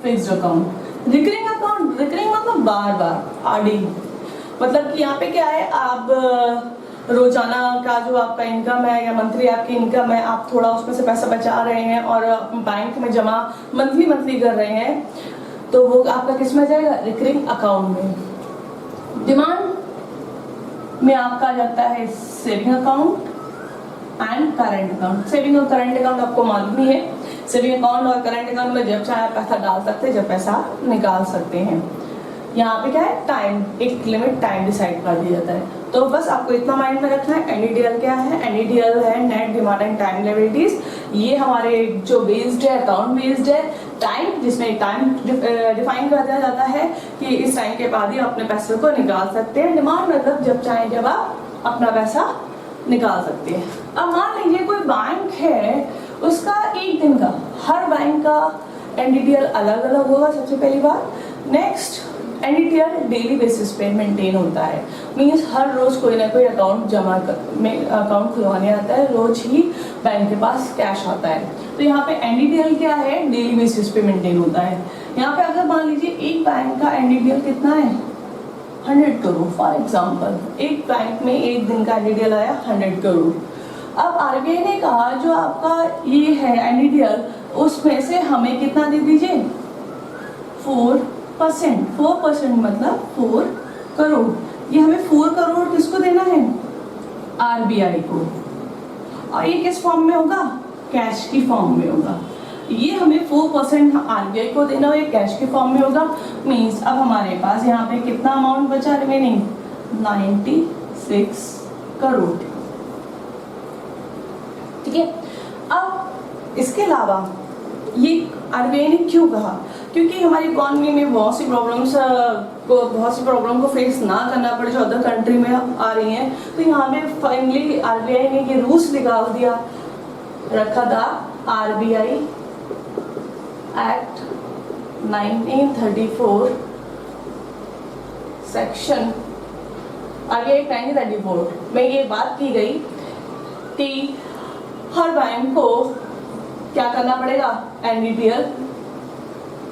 Fixed account. Recurring account, recurring मतलब बार बार, RD मतलब कि यहाँ पे क्या है, आप रोजाना का जो आपका इनकम है या मंथली आपकी इनकम है, आप थोड़ा उसमें से पैसा बचा रहे हैं और बैंक में जमा मंथली कर रहे हैं, तो वो आपका किस में जाएगा, रिकरिंग अकाउंट में। डिमांड में आपका जाता है saving account and current account. Saving और करंट अकाउंट आपको मालूम ही है, सेविंग अकाउंट और करंट अकाउंट में जब चाहे पैसा डाल सकते हैं, जब पैसा निकाल सकते हैं। यहाँ पे क्या है, टाइम, एक लिमिट टाइम डिसाइड कर दिया जाता है। तो बस आपको इतना माइंड में रखना है। एनडीडीएल क्या है, एनडीडीएल है net demand and time liabilities. ये हमारे जो बेस्ड है, अकाउंट बेस्ड है। टाइम, जिसमें टाइम डिफाइन कर दिया जाता है कि इस टाइम के बाद ही अपने पैसे को निकाल सकते हैं। डिमांड मतलब जब चाहे जब आप अपना पैसा निकाल सकते हैं। अब मान लीजिए कोई बैंक है, उसका एक दिन का, हर बैंक का एनडीडीएल अलग अलग होगा सबसे पहली बात। नेक्स्ट, एनडीडीएल डेली बेसिस पे मेंटेन होता है, मीन्स हर रोज कोई ना कोई अकाउंट अकाउंट खुलवाने आता है, रोज ही बैंक के पास कैश आता है। तो यहाँ पे एनडीडीएल क्या है, डेली बेसिस पे मेंटेन होता है। यहाँ पे अगर मान लीजिए एक बैंक का एनडीडीएल कितना है, 100 करोड़ फॉर एग्जाम्पल, एक बैंक में एक दिन का एनडीडीएल आया 100 करोड़। अब आरबीआई ने कहा जो आपका ये है एनडीडीएल, उसमें से हमें कितना दे दीजिए, 4%। 4% मतलब 4 करोड़। ये हमें 4 करोड़ किसको देना है, आरबीआई को। और ये किस फॉर्म में होगा, कैश की फॉर्म में होगा। ये हमें 4% आरबीआई को देना हो, ये कैश के फॉर्म में होगा। मीन्स अब हमारे पास यहाँ पे कितना अमाउंट बचा रिमेनिंग, 96 करोड़। ठीक है। अब इसके अलावा ये आरबीआई ने क्यों कहा, क्योंकि हमारी इकोनॉमी में बहुत सी प्रॉब्लम को फेस ना करना पड़े जो अदर कंट्री में आ रही हैं। तो यहाँ पे फाइनली आरबीआई ने ये रूल्स निकाल दिया, रखा था आरबीआई एक्ट 1934 सेक्शन, आरबीआई 1934 में ये बात की गई कि हर बैंक को क्या करना पड़ेगा, एनडीडीएल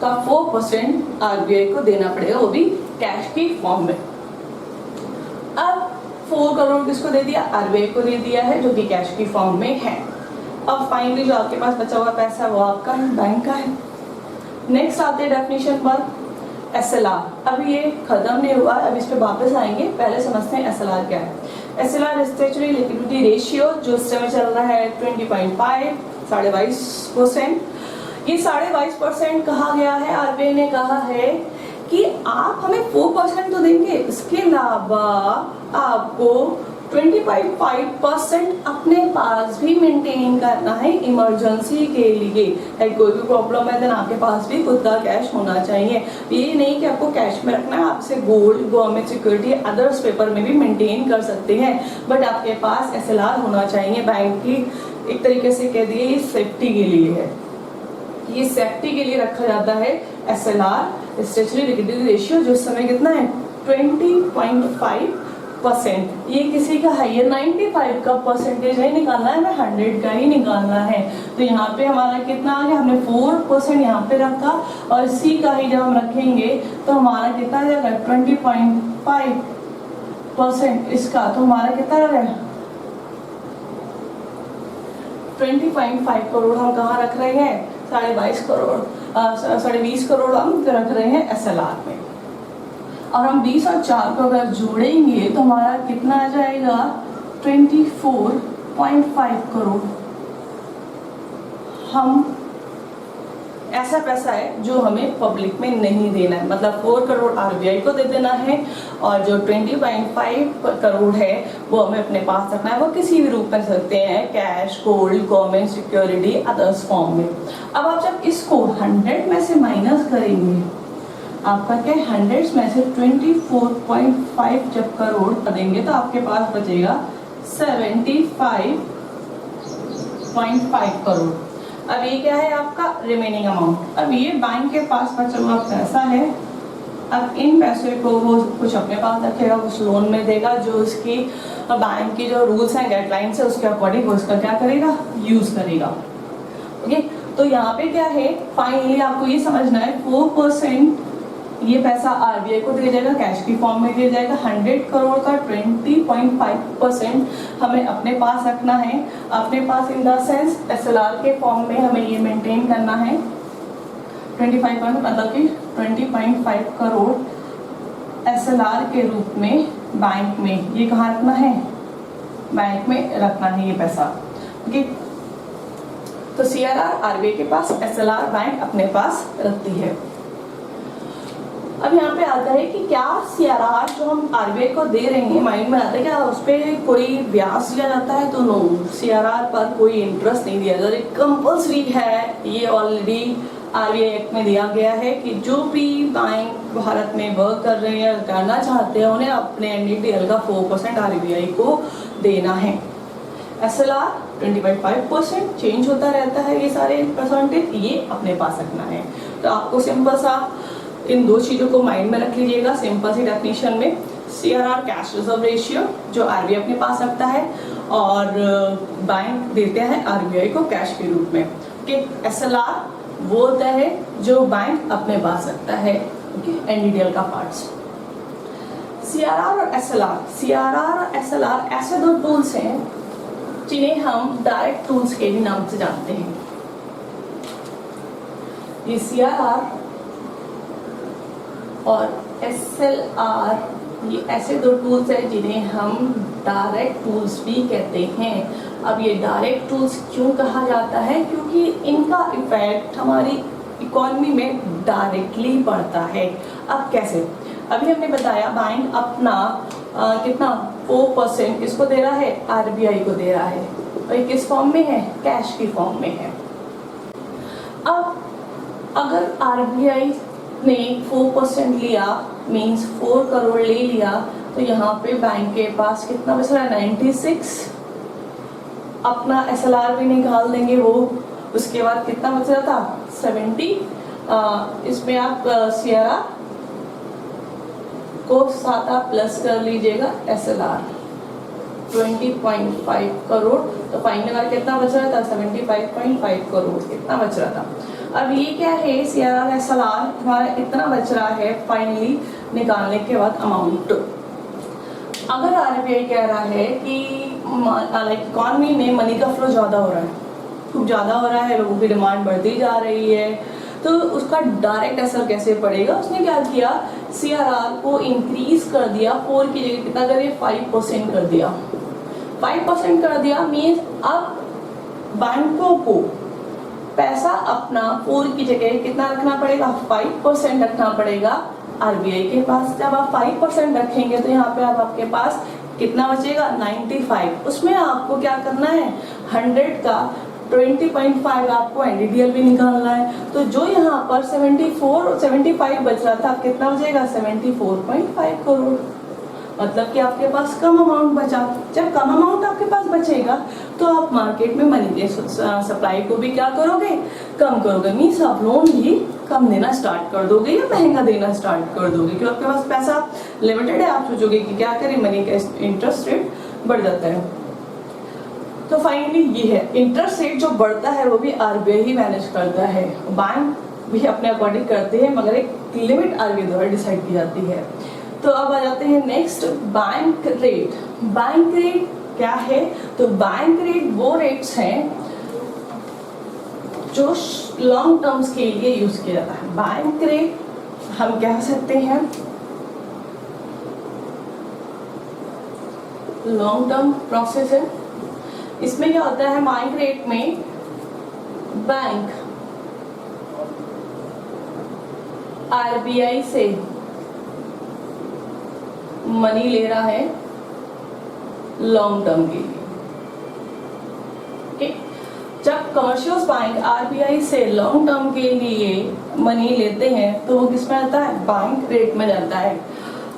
का 4% आरबीआई को देना पड़ेगा, वो भी कैश की फॉर्म में। अब 4 करोड़ किसको दे दिया, आरबीआई को दे दिया है, जो कि कैश की फॉर्म में है। अब फाइनली जो आपके पास बचा हुआ पैसा वो आपका बैंक का है। नेक्स्ट आते हैं डेफिनेशन पर, एसएलआर। अभी ये खत्म नहीं हुआ, अब इस पे वापस आएंगे, पहले समझते हैं एसएलआर क्या है। एसएलआर स्टैट्यूटरी लिक्विडिटी रेशियो, जो इस समय चल रहा है 20.5, 22%। ये 22% कहा गया है, आरबीआई ने कहा है कि आप हमें 4% तो देंगे, इसके अलावा आपको 25% अपने पास भी मेंटेन करना है इमरजेंसी के लिए। कोई भी प्रॉब्लम है देन आपके पास भी खुद का कैश होना चाहिए। ये नहीं कि आपको कैश में रखना है, आपसे gold, government security, others paper में भी मेंटेन कर सकते हैं, बट आपके पास एसएलआर होना चाहिए। बैंक की एक तरीके से कह दिए ये सेफ्टी के लिए है, ये सेफ्टी के लिए रखा जाता है एसएलआर, स्टैट्यूटरी लिक्विडिटी रेशियो, जो इस समय कितना है 20.5%। ये किसी का है, ये 95 का परसेंटेज नहीं निकालना है, हमें 100 का ही निकालना है। तो यहाँ पे हमारा कितना आ गया, हमने 4% यहाँ पे रखा और सी का ही जब हम रखेंगे तो हमारा कितना आ जाएगा 20.5% इसका, तो हमारा कितना आ रहा है 20.5 करोड़ हम कहाँ रख रहे हैं, 22.5 करोड़, 20.5 करोड़ हम रख रहे हैं एसएलआर में। और हम 20 और 4 को अगर जोड़ेंगे तो हमारा कितना आ जाएगा 24.5 करोड़। हम ऐसा पैसा है जो हमें पब्लिक में नहीं देना है, मतलब 4 करोड़ आरबीआई को दे देना है और जो 20.5 करोड़ है वो हमें अपने पास रखना है। वो किसी भी रूप में सकते हैं, cash, gold, government security, others form में। अब आप जब इसको 100 में से माइनस करेंगे, आपका क्या 100 में से 24.5 जब करोड़ देंगे तो आपके पास बचेगा 75.5 करोड़। अब ये क्या है आपका रिमेनिंग अमाउंट। अब ये बैंक के पास बचा हुआ पैसा है, अब इन पैसे को वो कुछ अपने पास रखेगा, कुछ लोन में देगा, जो उसकी बैंक की जो रूल्स हैं, गाइडलाइंस है, उसके अकॉर्डिंग वो उसका क्या करेगा, यूज करेगा। ओके, तो यहाँ पे क्या है, फाइनली आपको ये समझना है 4% ये पैसा आरबीआई को दिया जाएगा, कैश की फॉर्म में दिया जाएगा। 100 करोड़ का 20.5% हमें अपने पास रखना है। अपने पास इन द सेंस एसएलआर के फॉर्म में हमें ये मेंटेन करना है। 25 मतलब कि 20.5 करोड़ एसएलआर के रूप में बैंक में, ये कहाँ रखना है, बैंक में रखना है ये पैसा। ओके, तो सीआरआर आरबीआई के पास, एसएलआर बैंक अपने पास रखती है। अब यहाँ पे आता है कि क्या सीआरआर जो हम आरबीआई को दे रहे हैं, माइंड में आता है क्या उस पर कोई ब्याज दिया जाता है? तो नो, सीआरआर पर कोई इंटरेस्ट नहीं दिया जाता, कंपल्सरी है। ये ऑलरेडी आरबीआई एक्ट में दिया गया है कि जो भी बैंक भारत में वर्क कर रहे हैं, करना चाहते हैं, उन्हें अपने एनडीटीएल का 4% आरबीआई को देना है। एसएलआर 20.5% चेंज होता रहता है, ये सारे परसेंटेज ये अपने पास रखना है। तो आपको सिंपल सा इन दो चीज़ों को माइंड में रख लीजिएगा सिंपल सी डेफिनेशन में। सीआरआर कैश रिजर्व रेशियो जो आरबीआई अपने पास रखता है और बैंक देते हैं आरबीआई को कैश के रूप में। ओके, एसएलआर वो होता है जो बैंक अपने पास रखता है, ओके, एनडीटीएल का पार्ट्स। सीआरआर और एसएलआर ऐसे दो टूल्स हैं जिन्हें हम डायरेक्ट टूल्स के भी नाम से जानते हैं। ये सीआरआर और एसएलआर ये ऐसे दो टूल्स हैं जिन्हें हम डायरेक्ट टूल्स भी कहते हैं। अब ये डायरेक्ट टूल्स क्यों कहा जाता है? क्योंकि इनका इफेक्ट हमारी इकोनॉमी में डायरेक्टली पड़ता है। अब कैसे? अभी हमने बताया बैंक अपना कितना 4% किसको दे रहा है? आरबीआई को दे रहा है, और ये किस फॉर्म में है? कैश की फॉर्म में है। अब अगर आरबीआई ने 4% लिया, मीन्स 4 करोड़ ले लिया, तो यहाँ पे बैंक के पास कितना बच रहा है? 96। अपना एसएलआर भी निकाल देंगे वो, उसके बाद कितना बच रहा था? 70। इसमें आप सीआरआर को साथ आप प्लस कर लीजिएगा एसएलआर 20.5 करोड़, तो फाइनल बार कितना बच रहा था? 75.5 करोड़ कितना बच रहा था। अब ये क्या है? सीआरआर एसएलआर हमारा इतना बच रहा है फाइनली निकालने के बाद अमाउंट। अगर आरबीआई कह रहा है कि इकॉनमी में मनी का फ्लो ज़्यादा हो रहा है, खूब ज़्यादा हो रहा है, लोगों की डिमांड बढ़ती जा रही है, तो उसका डायरेक्ट असर कैसे पड़ेगा? उसने क्या किया? सीआरआर को इंक्रीज कर दिया, 4 की जगह कितना कर दिया? 5% कर दिया। 5% कर दिया मीन्स अब बैंकों को पैसा अपना 4 की जगह कितना रखना पड़ेगा? 5% रखना पड़ेगा आरबीआई के पास। जब आप 5% रखेंगे तो यहाँ पे आपके पास कितना बचेगा? 95। उसमें आपको क्या करना है? 100 का 20.5 आपको एनडीटीएल भी निकालना है। तो जो यहाँ पर 75 बच रहा था, कितना बचेगा? 74.5 करोड़। मतलब कि आपके पास कम अमाउंट बचा। जब कम अमाउंट आपके पास बचेगा तो आप मार्केट में मनी के सप्लाई को भी क्या करोगे? कम करोगे। मीन्स आप लोन भी कम देना स्टार्ट कर दोगे या महंगा देना स्टार्ट कर दोगे, क्योंकि आपके पास पैसा लिमिटेड है। आप सोचोगे कि क्या करें, मनी का इंटरेस्ट रेट बढ़ जाता है। तो फाइनली ये है, इंटरेस्ट रेट जो बढ़ता है वो भी आरबीआई ही मैनेज करता है, बैंक भी अपने अकॉर्डिंग करते हैं, मगर एक लिमिट आरबीआई द्वारा डिसाइड की जाती है। तो अब आ जाते हैं next, bank rate. Bank rate क्या है? तो बैंक रेट वो रेट्स हैं जो लॉन्ग टर्म्स के लिए यूज किया जाता है। बैंक रेट हम कह सकते हैं लॉन्ग टर्म प्रोसेस है। इसमें क्या होता है? बैंक रेट में बैंक आरबीआई से मनी ले रहा है लॉन्ग टर्म के लिए। ओके, जब कमर्शियल बैंक आरबीआई से लॉन्ग टर्म के लिए मनी लेते हैं तो वो किस में आता है? बैंक रेट में जाता है।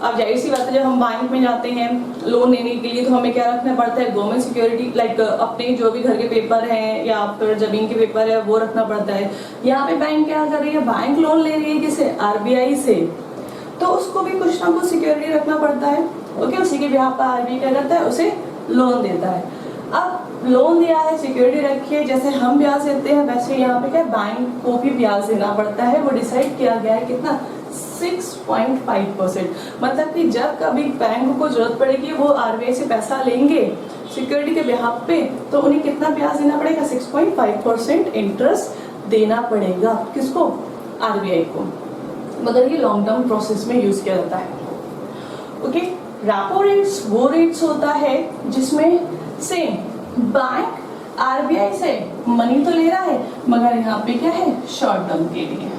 अब जाहिर सी बात है, जब हम बैंक में जाते हैं लोन लेने के लिए तो हमें क्या रखना पड़ता है? गवर्नमेंट सिक्योरिटी, लाइक अपने जो भी घर के पेपर हैं या फिर जमीन के पेपर है वो रखना पड़ता है। यहाँ पे बैंक क्या कर रही है? बैंक लोन ले रही है किसे? आरबीआई से, तो उसको भी कुछ ना कुछ सिक्योरिटी रखना पड़ता है। ओके, उसी के बिहाफ पर आरबीआई क्या करता है? उसे लोन देता है। अब लोन दिया है, सिक्योरिटी रखी है, जैसे हम ब्याज देते हैं वैसे यहाँ पे क्या बैंक को भी ब्याज देना पड़ता है। वो डिसाइड किया गया है कितना, 6.5%। मतलब कि जब कभी बैंक को जरूरत पड़ेगी वो आरबीआई से पैसा लेंगे सिक्योरिटी के बिहाफ पे, तो उन्हें कितना ब्याज देना पड़ेगा, 6.5% इंटरेस्ट देना पड़ेगा। किसको, आरबीआई को। मगर ये लॉन्ग टर्म प्रोसेस में यूज किया जाता है। ओके, रेपो रेट्स वो रेट्स होता है जिसमें सेम बैंक आरबीआई से मनी तो ले रहा है मगर यहाँ पे क्या है, शॉर्ट टर्म के लिए।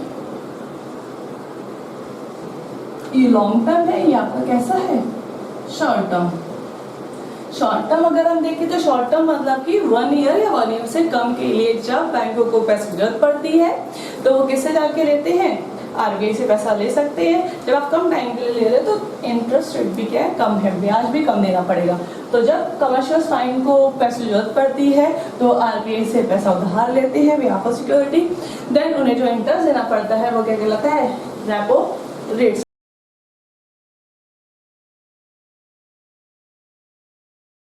ये लॉन्ग टर्म है, ये आपका कैसा है, शॉर्ट टर्म। शॉर्ट टर्म अगर हम देखें तो शॉर्ट टर्म मतलब कि 1 ईयर या 1 ईयर से कम के लिए जब बैंकों को पैसे की जरूरत पड़ती है तो वो किससे जाके लेते हैं, आरबीआई से पैसा ले सकते हैं। जब आप कम टाइम के लिए ले रहे हो तो इंटरेस्ट रेट भी क्या है, कम है, ब्याज भी कम देना पड़ेगा। तो जब कमर्शियल बैंक को पैसे की जरूरत पड़ती है तो आरबीआई से पैसा उधार लेते हैं वे आपको सिक्योरिटी, देन उन्हें जो इंटरेस्ट देना पड़ता है वो क्या कहलाता है, रेपो रेट्स।